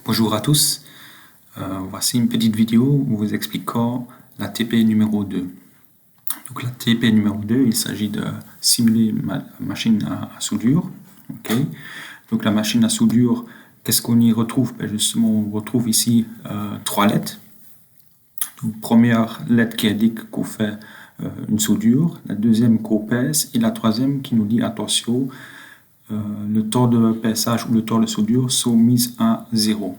Bonjour à tous, voici une petite vidéo vous expliquant la TP numéro 2. Donc la TP numéro 2, il s'agit de simuler ma machine à soudure. Okay. Donc la machine à soudure, qu'est-ce qu'on y retrouve? Justement, on retrouve ici trois lettres. Donc, première lettre qui indique qu'on fait une soudure, la deuxième qu'on pèse et la troisième qui nous dit attention, le temps de pèsage ou le temps de soudure sont mis à 0.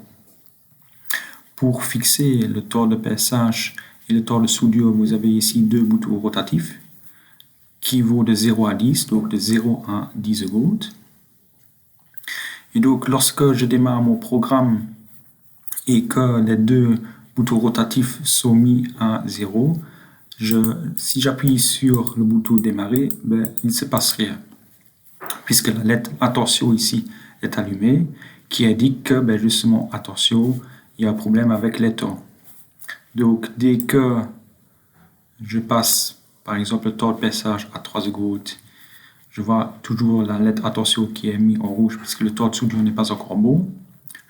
Pour fixer le temps de pèsage et le temps de soudure, vous avez ici deux boutons rotatifs qui vont de 0 à 10, donc de 0 à 10 secondes. Et donc, lorsque je démarre mon programme et que les deux boutons rotatifs sont mis à 0, si j'appuie sur le bouton démarrer, il ne se passe rien, puisque la lettre attention ici est allumée, qui indique que justement attention, il y a un problème avec les temps. Donc dès que je passe par exemple le temps de pèsage à 3 secondes, je vois toujours la lettre attention qui est mise en rouge puisque le temps de soudure n'est pas encore bon.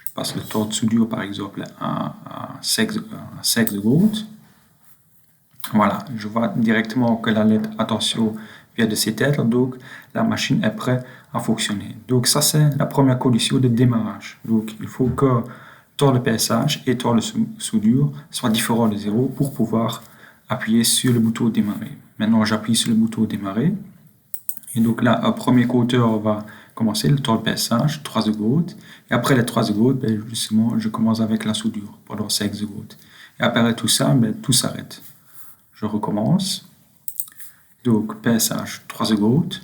Je passe le temps de soudure par exemple à 5 secondes. Voilà, je vois directement que la lettre attention vient de s'éteindre, donc la machine est prête à fonctionner. Donc ça c'est la première condition de démarrage. Donc il faut que temps de pèsage et temps de soudure soient différents de 0 pour pouvoir appuyer sur le bouton démarrer. Maintenant j'appuie sur le bouton démarrer et donc là un premier compteur va commencer, le temps de pèsage, 3 secondes, et après les 3 secondes, justement je commence avec la soudure pendant 5 secondes. Et après tout ça, tout s'arrête. Je recommence. Donc, pèsage 3 secondes.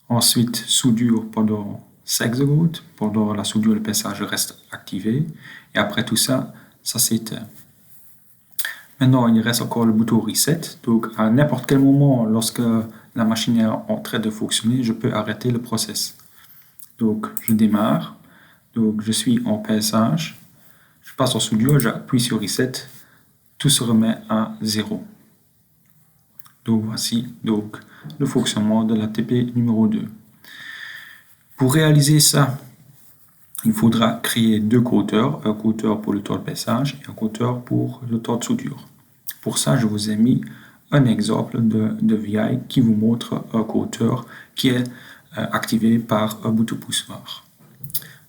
Ensuite, soudure pendant 5 secondes. Pendant la soudure, le pèsage reste activé. Et après tout ça, ça s'éteint. Maintenant, il reste encore le bouton reset. Donc, à n'importe quel moment, lorsque la machine est en train de fonctionner, je peux arrêter le process. Donc, je démarre. Donc, je suis en pèsage. Je passe en soudure, j'appuie sur reset. Tout se remet à 0. Donc voici donc le fonctionnement de la TP numéro 2. Pour réaliser ça, il faudra créer deux compteurs, un compteur pour le temps de pèsage et un compteur pour le temps de soudure. Pour ça, je vous ai mis un exemple de VI qui vous montre un compteur qui est activé par un bouton pouce noir.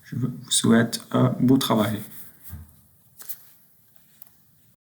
Je vous souhaite un beau travail.